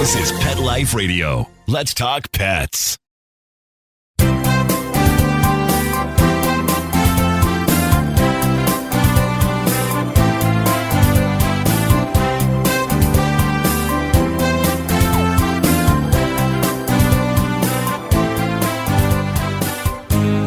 This is Pet Life Radio. Let's talk pets.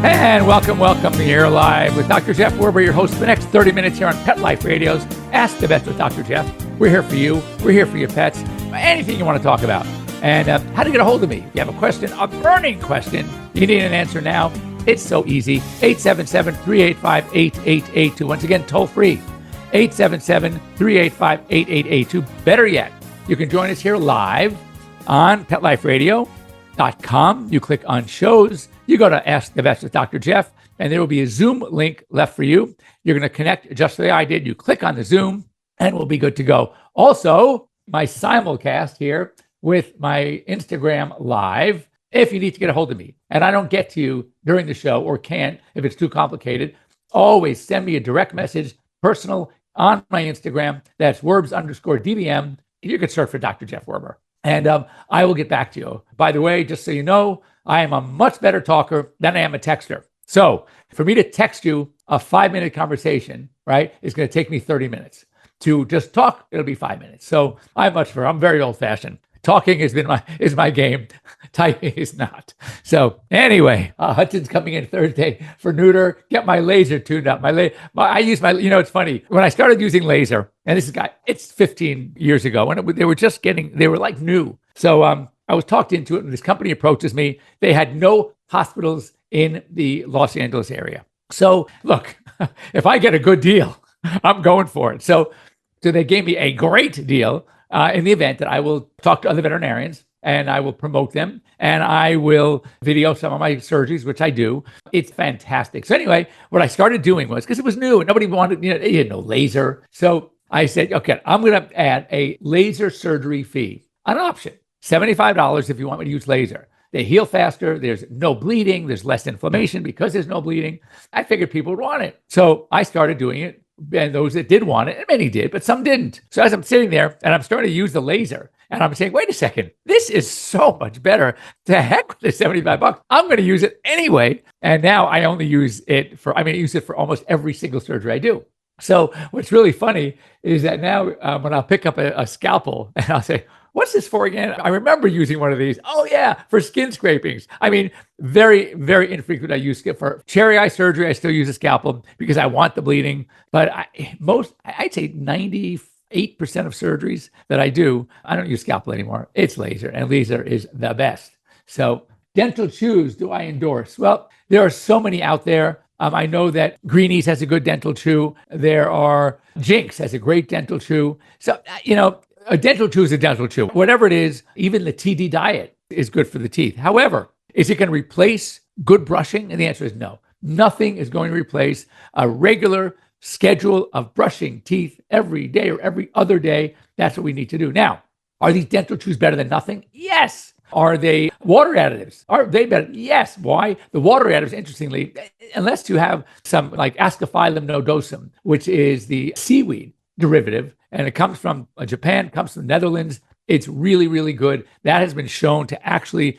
And welcome here live with Dr. Jeff Werber, your host for the next 30 minutes here on Pet Life Radio's Ask the Vets with Dr. Jeff. We're here for you. We're here for your pets. Anything you want to talk about. And how to get a hold of me. If you have a question, a burning question, you need an answer now. It's so easy. 877-385-8882. Once again, toll free. 877-385-8882. Better yet, you can join us here live on PetLifeRadio.com. You click on shows. You go to Ask the Vets with Dr. Jeff, and there will be a Zoom link left for you. You're going to connect just the way I did. You click on the Zoom, and we'll be good to go. Also, my simulcast here with my Instagram Live, if you need to get a hold of me, and I don't get to you during the show or can't if it's too complicated, always send me a direct message, personal, on my Instagram. That's Werbs_DBM. You can search for Dr. Jeff Werber, and I will get back to you. By the way, just so you know, I am a much better talker than I am a texter. So for me to text you a 5-minute conversation, right, is going to take me 30 minutes. To just talk, it'll be 5 minutes. So I'm very old fashioned. Talking is my game. Typing is not. So anyway, Hudson's coming in Thursday for neuter. Get my laser tuned up. I use my, it's funny. When I started using laser, and it's 15 years ago, and they were like new. So I was talked into it, and this company approaches me. They had no hospitals in the Los Angeles area. So look, if I get a good deal, I'm going for it. So they gave me a great deal in the event that I will talk to other veterinarians and I will promote them and I will video some of my surgeries, which I do. It's fantastic. So anyway, what I started doing was, because it was new and nobody wanted, you had no laser. So I said, okay, I'm going to add a laser surgery fee, an option, $75 if you want me to use laser. They heal faster. There's no bleeding. There's less inflammation because there's no bleeding. I figured people would want it. So I started doing it. And those that did want it, and many did, but some didn't. So as I'm sitting there and I'm starting to use the laser, and I'm saying, wait a second, this is so much better. To heck with the $75. I'm going to use it anyway. And now I only use it I use it for almost every single surgery I do. So what's really funny is that now when I'll pick up a scalpel and I'll say, what's this for again? I remember using one of these. Oh yeah, for skin scrapings. Very, very infrequent. I use it for cherry eye surgery. I still use a scalpel because I want the bleeding. But I'd say 98% of surgeries that I do, I don't use scalpel anymore. It's laser, and laser is the best. So dental chews, do I endorse? Well, there are so many out there. I know that Greenies has a good dental chew. Jinx has a great dental chew. So, a dental chew is a dental chew. Whatever it is, even the TD diet is good for the teeth. However, is it going to replace good brushing? And the answer is no. Nothing is going to replace a regular schedule of brushing teeth every day or every other day. That's what we need to do. Now, are these dental chews better than nothing? Yes. Are they water additives? Are they better? Yes. Why? The water additives, interestingly, unless you have some like Ascophyllum nodosum, which is the seaweed derivative, and it comes from Japan, comes from the Netherlands. It's really, really good. That has been shown to actually,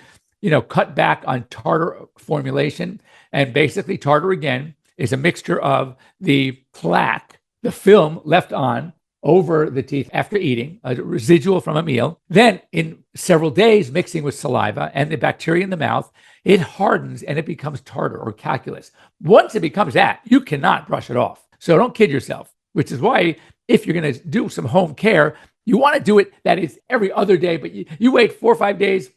cut back on tartar formulation. And basically, tartar, again, is a mixture of the plaque, the film left on over the teeth after eating, a residual from a meal. Then in several days, mixing with saliva and the bacteria in the mouth, it hardens and it becomes tartar or calculus. Once it becomes that, you cannot brush it off. So don't kid yourself, which is why if you're going to do some home care, you want to do it that is every other day, but you wait 4 or 5 days,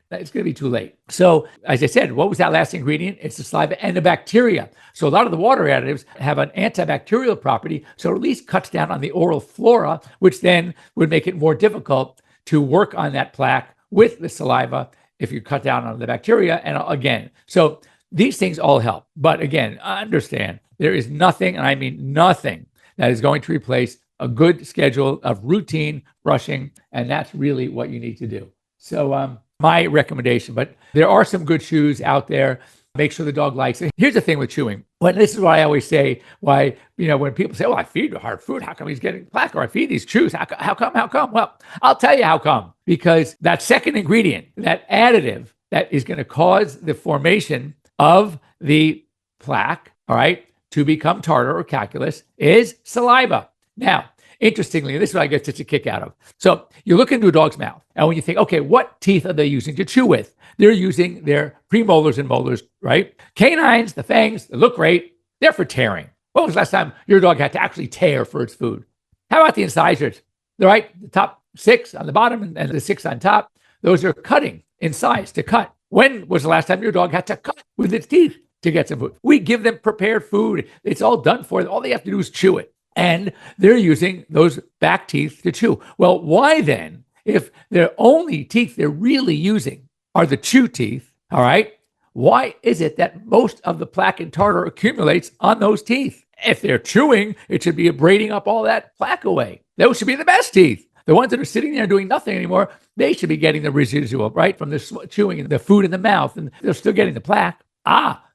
it's going to be too late. So as I said, what was that last ingredient? It's the saliva and the bacteria. So a lot of the water additives have an antibacterial property, so it at least cuts down on the oral flora, which then would make it more difficult to work on that plaque with the saliva if you cut down on the bacteria. And again, so these things all help. But again, understand there is nothing, and I mean nothing, that is going to replace a good schedule of routine brushing, and that's really what you need to do. So my recommendation, but there are some good shoes out there. Make sure the dog likes it. Here's the thing with chewing. This is why I always say, when people say, I feed hard food, how come he's getting plaque? Or I feed these chews, how come? Well, I'll tell you how come. Because that second ingredient, that additive that is going to cause the formation of the plaque, all right, to become tartar or calculus is saliva. Now, interestingly, this is what I get such a kick out of. So you look into a dog's mouth, and when you think, okay, what teeth are they using to chew with? They're using their premolars and molars, right? Canines, the fangs, they look great. They're for tearing. When was the last time your dog had to actually tear for its food? How about the incisors? Right? The top 6 on the bottom and the 6 on top. Those are cutting incised to cut. When was the last time your dog had to cut with its teeth to get some food? We give them prepared food. It's all done for them. All they have to do is chew it. And they're using those back teeth to chew. Well, why then, if their only teeth they're really using are the chew teeth, all right, why is it that most of the plaque and tartar accumulates on those teeth? If they're chewing, it should be abrading up all that plaque away. Those should be the best teeth. The ones that are sitting there doing nothing anymore, they should be getting the residual, right, from the chewing and the food in the mouth, and they're still getting the plaque.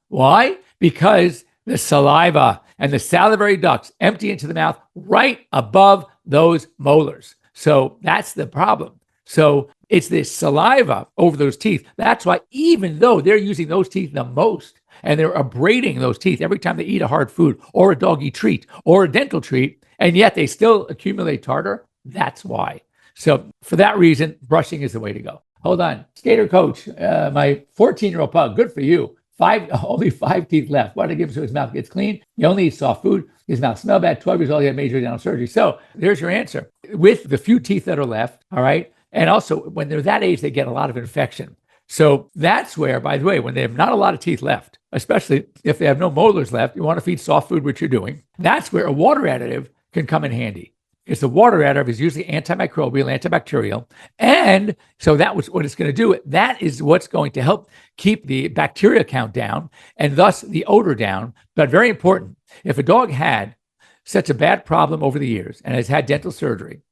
Why? Because the saliva and the salivary ducts empty into the mouth right above those molars. So that's the problem. So it's the saliva over those teeth. That's why even though they're using those teeth the most and they're abrading those teeth every time they eat a hard food or a doggy treat or a dental treat, and yet they still accumulate tartar, that's why. So for that reason, brushing is the way to go. Hold on. Skater coach, my 14-year-old pug, good for you. Only 5 teeth left. Why did I give him so his mouth gets clean? He only eats soft food. His mouth smells bad. 12 years old, he had major dental surgery. So there's your answer. With the few teeth that are left, all right, and also when they're that age, they get a lot of infection. So that's where, by the way, when they have not a lot of teeth left, especially if they have no molars left, you want to feed soft food, which you're doing. That's where a water additive can come in handy. Because the water additive is usually antimicrobial, antibacterial. And so that was what it's going to do. That is what's going to help keep the bacteria count down and thus the odor down. But very important, if a dog had such a bad problem over the years and has had dental surgery,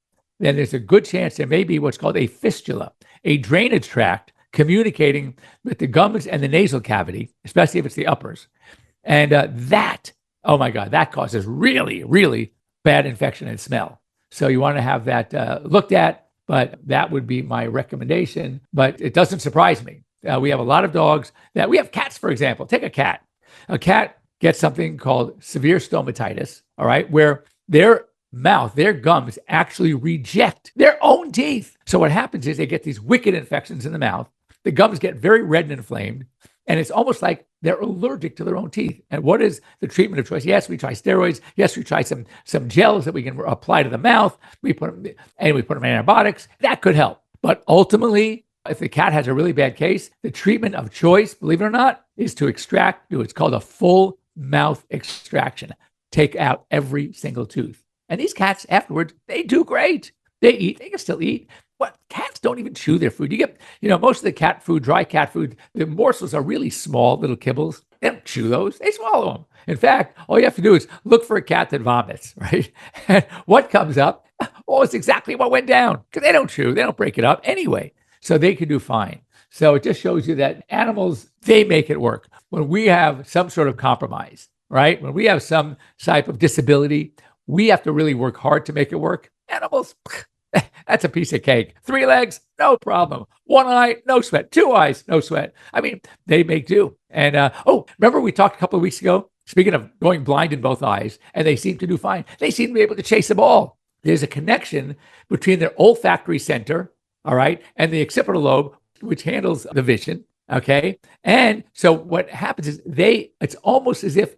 then there's a good chance there may be what's called a fistula, a drainage tract communicating with the gums and the nasal cavity, especially if it's the uppers. And that causes really, really bad infection and smell. So you want to have that looked at, but that would be my recommendation. But it doesn't surprise me. We have a lot of dogs we have cats, for example. Take a cat. A cat gets something called severe stomatitis, all right, where their mouth, their gums actually reject their own teeth. So what happens is they get these wicked infections in the mouth. The gums get very red and inflamed. And it's almost like they're allergic to their own teeth. And what is the treatment of choice? Yes, we try steroids. Yes, we try some gels that we can apply to the mouth. We put them in antibiotics. That could help. But ultimately, if the cat has a really bad case, the treatment of choice, believe it or not, is to extract, it's called a full mouth extraction. Take out every single tooth. And these cats afterwards, they do great. They can still eat. But cats don't even chew their food. You get, most of the cat food, dry cat food, the morsels are really small little kibbles. They don't chew those. They swallow them. In fact, all you have to do is look for a cat that vomits, right? And what comes up? Oh, it's exactly what went down. Because they don't chew. They don't break it up anyway. So they can do fine. So it just shows you that animals, they make it work. When we have some sort of compromise, right? When we have some type of disability, we have to really work hard to make it work. Animals, that's a piece of cake. 3 legs, no problem. 1 eye, no sweat. 2 eyes, no sweat. I mean, they make do. And remember we talked a couple of weeks ago, speaking of going blind in both eyes, and they seem to do fine. They seem to be able to chase a ball. There's a connection between their olfactory center, all right, and the occipital lobe, which handles the vision, okay? And so what happens is it's almost as if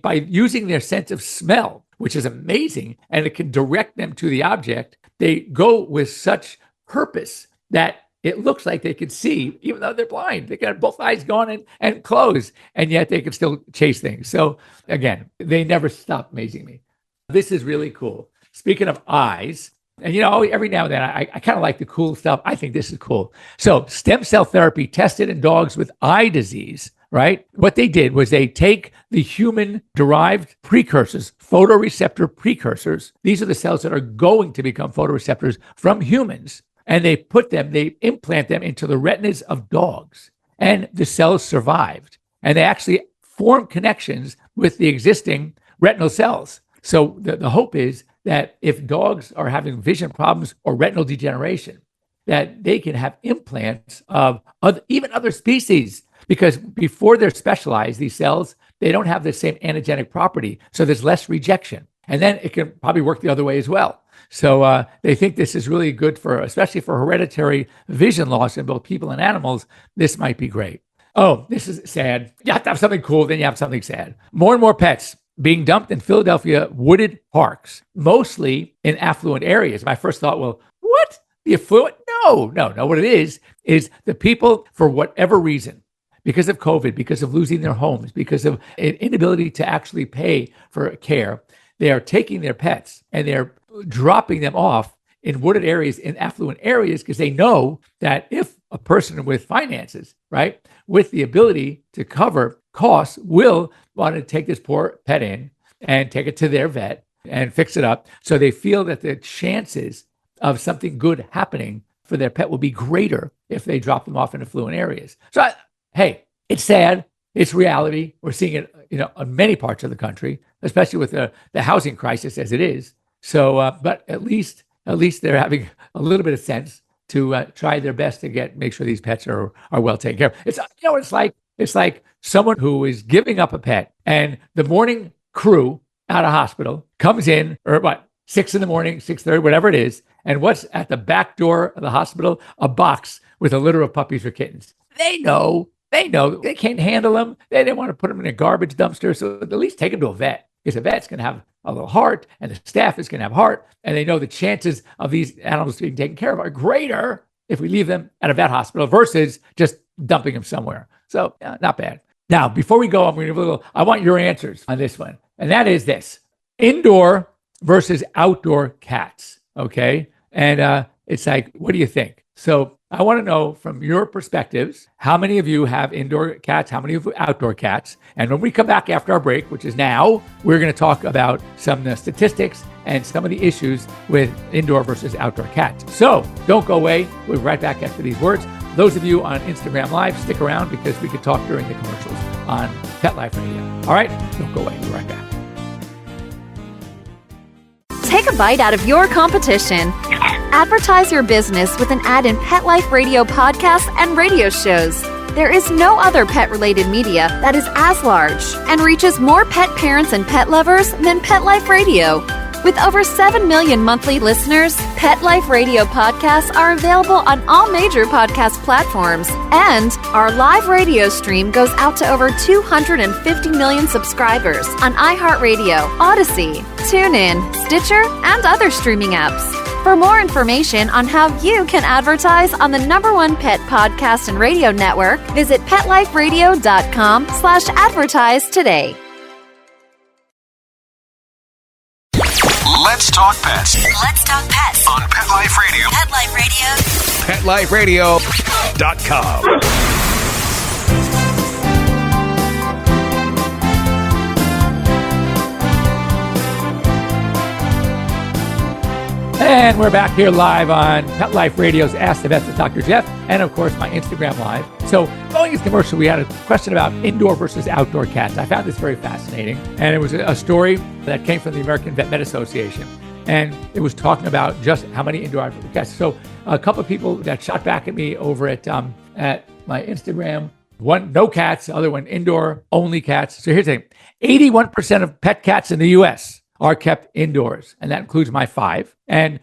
by using their sense of smell, which is amazing, and it can direct them to the object, they go with such purpose that it looks like they can see, even though they're blind. They got both eyes gone and closed, and yet they can still chase things. So again, they never stop amazing me. This is really cool. Speaking of eyes, and every now and then I kind of like the cool stuff. I think this is cool. So stem cell therapy tested in dogs with eye disease, right? What they did was they take the human-derived precursors, photoreceptor precursors. These are the cells that are going to become photoreceptors from humans. And they implant them into the retinas of dogs. And the cells survived. and they actually form connections with the existing retinal cells. So the hope is that if dogs are having vision problems or retinal degeneration, that they can have implants of even other species, because before they're specialized, these cells, they don't have the same antigenic property. So there's less rejection. And then it can probably work the other way as well. So they think this is really good for, especially for hereditary vision loss in both people and animals. This might be great. Oh, this is sad. You have to have something cool, then you have something sad. More and more pets being dumped in Philadelphia wooded parks, mostly in affluent areas. My first thought, well, what? The affluent? No. What it is the people, for whatever reason, because of COVID, because of losing their homes, because of an inability to actually pay for care, they are taking their pets and they're dropping them off in wooded areas, in affluent areas, because they know that if a person with finances, right, with the ability to cover costs, will want to take this poor pet in and take it to their vet and fix it up. So they feel that the chances of something good happening for their pet will be greater if they drop them off in affluent areas. So, hey, it's sad. It's reality. We're seeing it, in many parts of the country, especially with the housing crisis as it is. So, but at least they're having a little bit of sense to try their best to make sure these pets are well taken care of. It's what it's like. It's like someone who is giving up a pet, and the morning crew out of hospital comes in, or 6 a.m, 6:30, whatever it is, and what's at the back door of the hospital? A box with a litter of puppies or kittens. They know they can't handle them. They didn't want to put them in a garbage dumpster, so at least take them to a vet, because a vet's going to have a little heart, and the staff is going to have heart, and they know the chances of these animals being taken care of are greater if we leave them at a vet hospital versus just dumping them somewhere. So not bad. Now, before we go, I want your answers on this one, and that is this: indoor versus outdoor cats. Okay, and it's like, what do you think? So I want to know from your perspectives, how many of you have indoor cats? How many of you have outdoor cats? And when we come back after our break, which is now, we're going to talk about some statistics and some of the issues with indoor versus outdoor cats. So don't go away. We'll be right back after these words. Those of you on Instagram Live, stick around because we could talk during the commercials on Pet Life Radio. All right, don't go away. We'll be right back. Take a bite out of your competition. Advertise your business with an ad in Pet Life Radio podcasts and radio shows. There is no other pet-related media that is as large and reaches more pet parents and pet lovers than Pet Life Radio. With over 7 million monthly listeners, Pet Life Radio podcasts are available on all major podcast platforms, and our live radio stream goes out to over 250 million subscribers on iHeartRadio, Odyssey, TuneIn, Stitcher, and other streaming apps. For more information on how you can advertise on the #1 pet podcast and radio network, visit PetLifeRadio.com/advertise today. Let's talk pets. Let's talk pets On Pet Life Radio. Pet Life Radio. PetLifeRadio.com. And we're back here live on Pet Life Radio's Ask the Vets with Dr. Jeff, and of course my Instagram Live. So going into commercial, we had a question about indoor versus outdoor cats. I found this very fascinating, and it was a story that came from the American Vet Med Association, and it was talking about just how many indoor outdoor cats. So a couple of people that shot back at me over at my Instagram. One, no cats; the other one, indoor only cats. So here's the thing: 81% of pet cats in the U.S. are kept indoors, and that includes my 5 and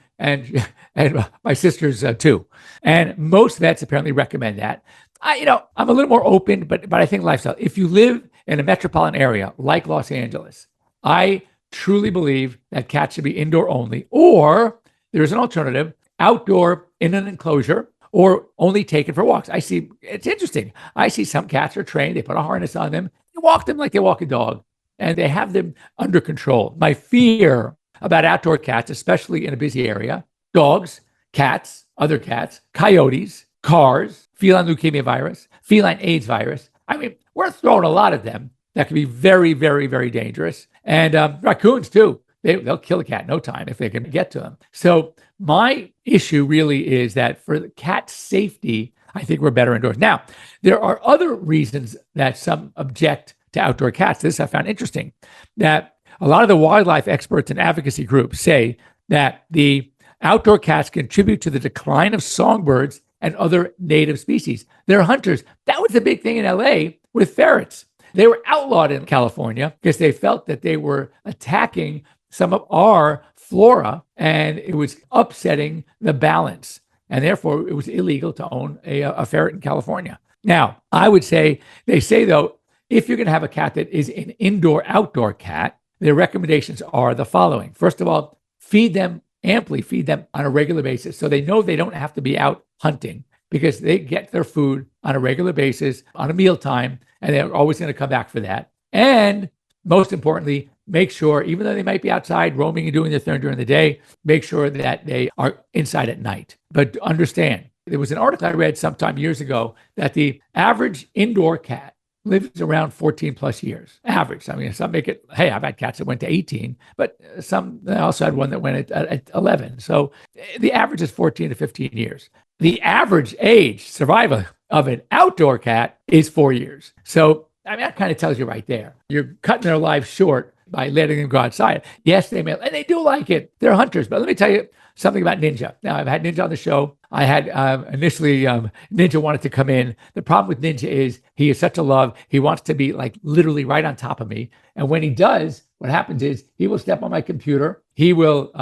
my sister's 2. And most vets apparently recommend that. I'm a little more open, but I think lifestyle. If you live in a metropolitan area like Los Angeles, I truly believe that cats should be indoor only, or there's an alternative: outdoor in an enclosure, or only taken for walks. It's interesting. I see some cats are trained; they put a harness on them, they walk them like they walk a dog, and they have them under control. My fear about outdoor cats, especially in a busy area: dogs, cats, other cats, coyotes, cars, feline leukemia virus, feline AIDS virus. I mean, we're throwing a lot of them that can be very, very, very dangerous. And raccoons too. They'll kill a cat in no time if they can get to them. So my issue really is that for the cat safety, I think we're better indoors. Now, there are other reasons that some object to outdoor cats. This I found interesting, that a lot of the wildlife experts and advocacy groups say that the outdoor cats contribute to the decline of songbirds and other native species. They're hunters. That was the big thing in LA with ferrets. They were outlawed in California because they felt that they were attacking some of our flora and it was upsetting the balance. And therefore, it was illegal to own a ferret in California. Now, I would say, they say though, if you're going to have a cat that is an indoor-outdoor cat, their recommendations are the following. First of all, feed them amply, feed them on a regular basis so they know they don't have to be out hunting because they get their food on a regular basis, on a mealtime, and they're always going to come back for that. And most importantly, make sure, even though they might be outside roaming and doing their thing during the day, make sure that they are inside at night. But understand, there was an article I read sometime years ago that the average indoor cat lives around 14 plus years, average. I mean, some make it, hey, I've had cats that went to 18, but some, I also had one that went at 11. So the average is 14 to 15 years. The average age survival of an outdoor cat is 4 years. So, I mean, that kind of tells you right there. You're cutting their lives short by letting them go outside. Yes, they may, and they do like it. They're hunters. But let me tell you something about Ninja. Now, I've had Ninja on the show. I had initially, Ninja wanted to come in. The problem with Ninja is he is such a love. He wants to be like literally right on top of me. And when he does, what happens is he will step on my computer. He will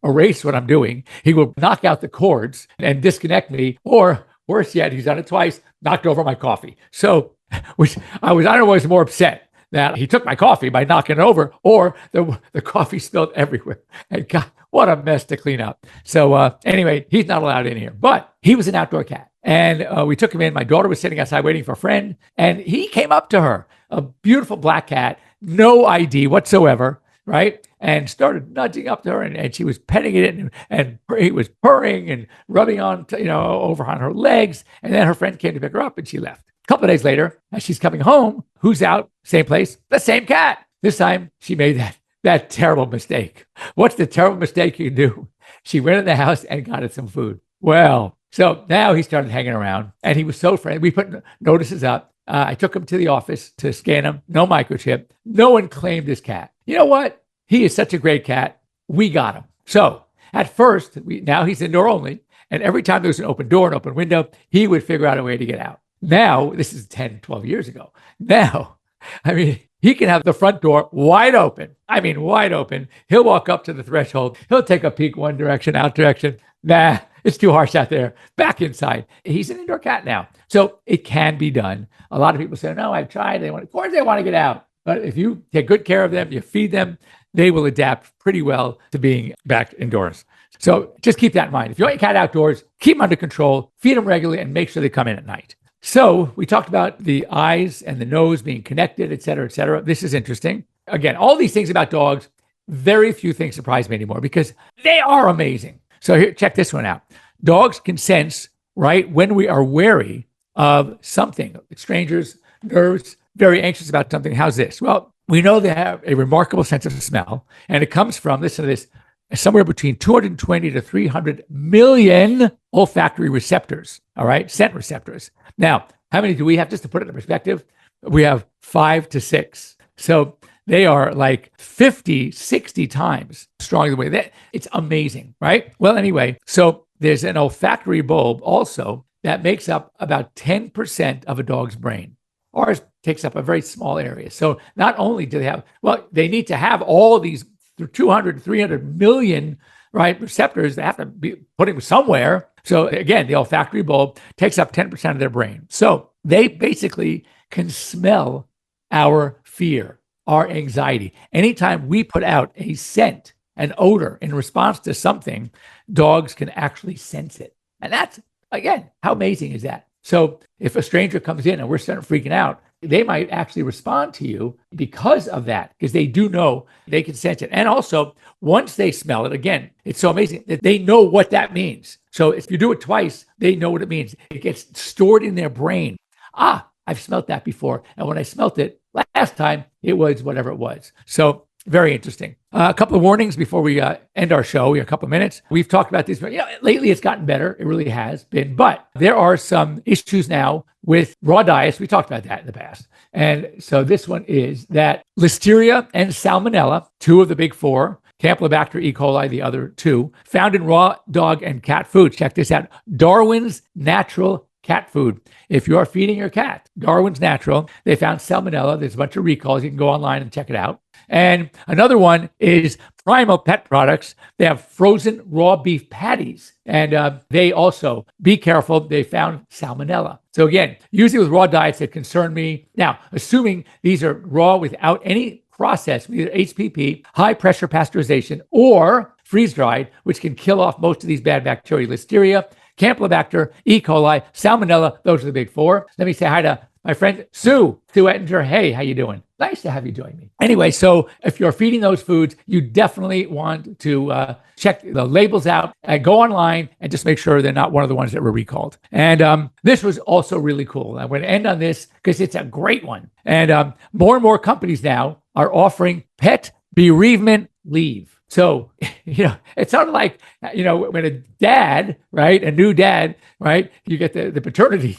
erase what I'm doing. He will knock out the cords and disconnect me. Or worse yet, he's done it twice, knocked over my coffee. So, which I was more upset that he took my coffee by knocking it over, or the coffee spilled everywhere. And God, what a mess to clean up. So anyway, he's not allowed in here, but he was an outdoor cat. And we took him in. My daughter was sitting outside waiting for a friend, and he came up to her, a beautiful black cat, no ID whatsoever, right? And started nudging up to her, and she was petting it, and he was purring and rubbing on, over on her legs. And then her friend came to pick her up, and she left. A couple of days later, as she's coming home, who's out? Same place, the same cat. This time, she made that terrible mistake. What's the terrible mistake you can do? She went in the house and got it some food. Well, so now he started hanging around, and he was so friendly. We put notices up. I took him to the office to scan him. No microchip. No one claimed his cat. You know what? He is such a great cat. We got him. So at first, now he's indoor only. And every time there was an open door, an open window, he would figure out a way to get out. Now, this is 10, 12 years ago. Now, I mean, he can have the front door wide open. I mean, wide open. He'll walk up to the threshold. He'll take a peek one direction, out direction. Nah, it's too harsh out there. Back inside. He's an indoor cat now. So it can be done. A lot of people say, no, I've tried. Of course they want to get out. But if you take good care of them, you feed them, they will adapt pretty well to being back indoors. So just keep that in mind. If you want your cat outdoors, keep them under control, feed them regularly, and make sure they come in at night. So we talked about the eyes and the nose being connected, et cetera, et cetera. This is interesting. Again, all these things about dogs, very few things surprise me anymore because they are amazing. So here, check this one out. Dogs can sense, right, when we are wary of something, strangers, nervous, very anxious about something. How's this? Well, we know they have a remarkable sense of smell, and it comes from, listen to this, somewhere between 220 to 300 million olfactory receptors, all right, scent receptors. Now, how many do we have? Just to put it in perspective, we have 5 to 6. So they are like 50, 60 times stronger than we. It's amazing, right? Well, anyway, so there's an olfactory bulb also that makes up about 10% of a dog's brain. Ours takes up a very small area. So not only do they have, well, they need to have all these 200, 300 million, right, receptors. They have to be putting somewhere. So again, the olfactory bulb takes up 10% of their brain. So they basically can smell our fear, our anxiety. Anytime we put out a scent, an odor in response to something, dogs can actually sense it. And that's, again, how amazing is that? So if a stranger comes in and we're starting freaking out, they might actually respond to you because of that, because they do know, they can sense it. And also, once they smell it, again, it's so amazing that they know what that means. So if you do it twice, they know what it means. It gets stored in their brain. I've smelt that before. And when I smelt it last time, it was whatever it was. So Very interesting. A couple of warnings before we end our show. We have a couple of minutes. We've talked about this, but lately it's gotten better. It really has been. But there are some issues now with raw diets. We talked about that in the past. And so this one is that Listeria and Salmonella, two of the big four, Campylobacter E. coli, the other two, found in raw dog and cat food. Check this out. Darwin's Natural cat food. If you are feeding your cat, Darwin's Natural, they found salmonella. There's a bunch of recalls. You can go online and check it out. And another one is Primo Pet Products. They have frozen raw beef patties. And they also, be careful, they found salmonella. So again, usually with raw diets that concern me. Now, assuming these are raw without any process, either HPP, high pressure pasteurization, or freeze dried, which can kill off most of these bad bacteria, Listeria, Campylobacter, E. coli, Salmonella, those are the big four. Let me say hi to my friend Sue Ettinger. Hey, how you doing? Nice to have you join me. Anyway, so if you're feeding those foods, you definitely want to check the labels out and go online and just make sure they're not one of the ones that were recalled. And this was also really cool. I'm going to end on this because it's a great one. And more and more companies now are offering pet bereavement leave. So, it's sort of like, when a dad, right, a new dad, right, you get the paternity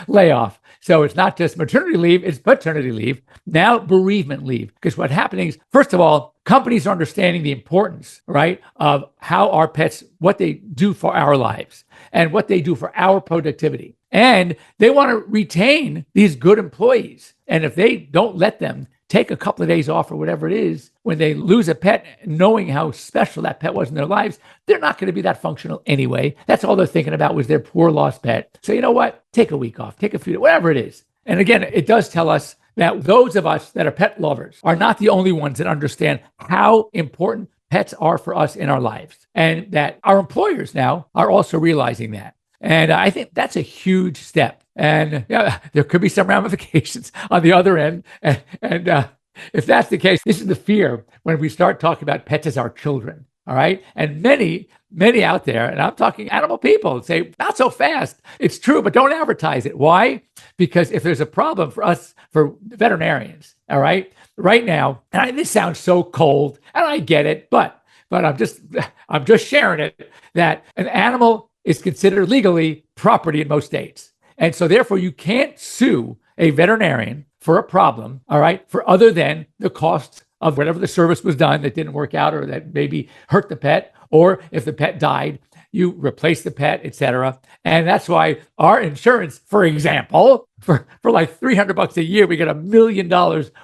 layoff. So it's not just maternity leave, it's paternity leave. Now bereavement leave. Because what's happening is, first of all, companies are understanding the importance, right, of how our pets, what they do for our lives and what they do for our productivity. And they want to retain these good employees. And if they don't let them take a couple of days off or whatever it is, when they lose a pet, knowing how special that pet was in their lives, they're not going to be that functional anyway. That's all they're thinking about was their poor lost pet. So you know what? Take a week off, take a few, whatever it is. And again, it does tell us that those of us that are pet lovers are not the only ones that understand how important pets are for us in our lives. And that our employers now are also realizing that. And I think that's a huge step. And there could be some ramifications on the other end. And if that's the case, this is the fear when we start talking about pets as our children. All right. And many out there, and I'm talking animal people, say, not so fast. It's true, but don't advertise it. Why? Because if there's a problem for us, for veterinarians, all right, right now, and this sounds so cold, and I get it, but I'm just sharing it, that an animal is considered legally property in most states. And so therefore you can't sue a veterinarian for a problem, all right, for other than the cost of whatever the service was done that didn't work out or that maybe hurt the pet, or if the pet died, you replace the pet, etc. And that's why our insurance, for example, for like $300 a year, we get $1 million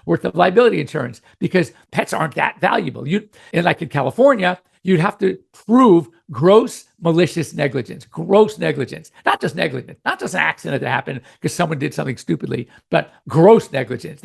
worth of liability insurance because pets aren't that valuable. Like in California, you'd have to prove gross malicious negligence, not just negligence, not just an accident that happened because someone did something stupidly, but gross negligence.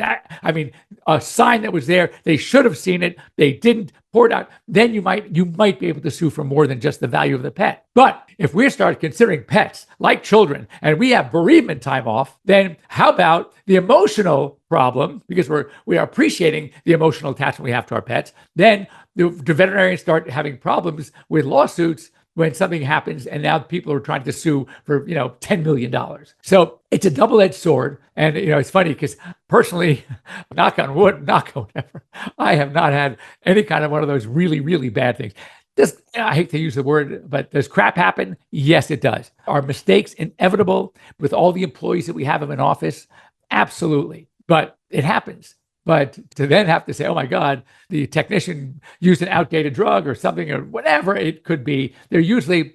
A sign that was there, they should have seen it, they didn't, pour it out. Then you might be able to sue for more than just the value of the pet. But if we start considering pets like children and we have bereavement time off, then how about the emotional problem? Because we are appreciating the emotional attachment we have to our pets. Then the veterinarians start having problems with lawsuits when something happens, and now people are trying to sue for, $10 million. So it's a double-edged sword. And, it's funny because personally, knock on wood, I have not had any kind of one of those really, really bad things. I hate to use the word, but does crap happen? Yes, it does. Are mistakes inevitable with all the employees that we have in an office? Absolutely. But it happens. But to then have to say, oh my God, the technician used an outdated drug or something or whatever it could be, they're usually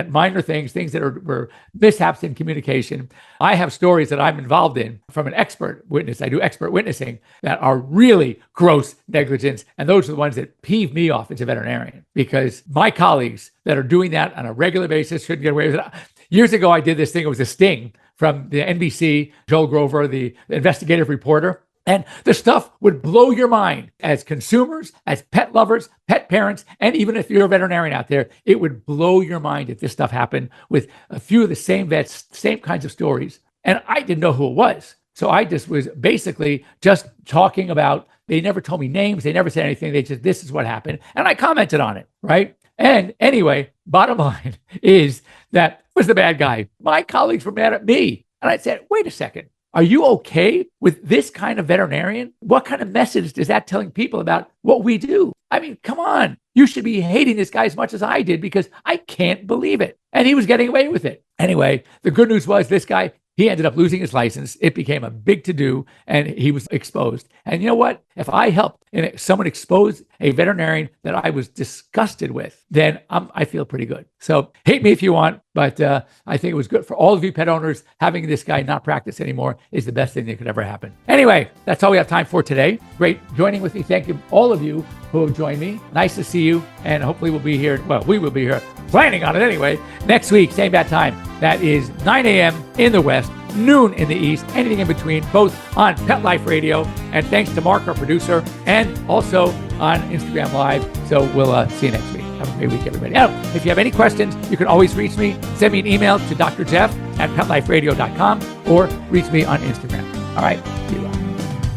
minor things that were mishaps in communication. I have stories that I'm involved in from an expert witness. I do expert witnessing that are really gross negligence. And those are the ones that peeve me off as a veterinarian because my colleagues that are doing that on a regular basis shouldn't get away with it. Years ago, I did this thing. It was a sting from the NBC, Joel Grover, the investigative reporter. And the stuff would blow your mind as consumers, as pet lovers, pet parents, and even if you're a veterinarian out there, it would blow your mind if this stuff happened with a few of the same vets, same kinds of stories. And I didn't know who it was. So I just was basically just talking about, they never told me names. They never said anything. They just, this is what happened. And I commented on it, right? And anyway, bottom line is that was the bad guy. My colleagues were mad at me. And I said, wait a second. Are you okay with this kind of veterinarian? What kind of message is that telling people about what we do? I mean, come on. You should be hating this guy as much as I did because I can't believe it. And he was getting away with it. Anyway, the good news was this guy, he ended up losing his license. It became a big to-do, and he was exposed. And you know what? If I helped someone expose a veterinarian that I was disgusted with, then I feel pretty good. So hate me if you want, but I think it was good for all of you pet owners. Having this guy not practice anymore is the best thing that could ever happen. Anyway, that's all we have time for today. Great joining with me. Thank you, all of you who have joined me. Nice to see you, and hopefully we'll be here. Well, we will be here, planning on it anyway, next week, same bad time. That is 9 a.m. in the West, noon in the East, anything in between, both on Pet Life Radio. And thanks to Mark, our producer, and also on Instagram Live. So we'll see you next week. Have a great week, everybody. Now, if you have any questions, you can always reach me. Send me an email to Dr. Jeff at PetLifeRadio.com or reach me on Instagram. All right. See you.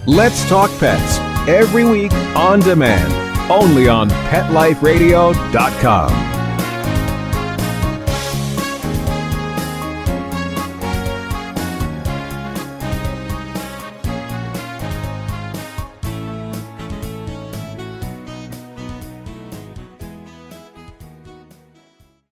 Let's Talk Pets every week on demand, only on PetLifeRadio.com.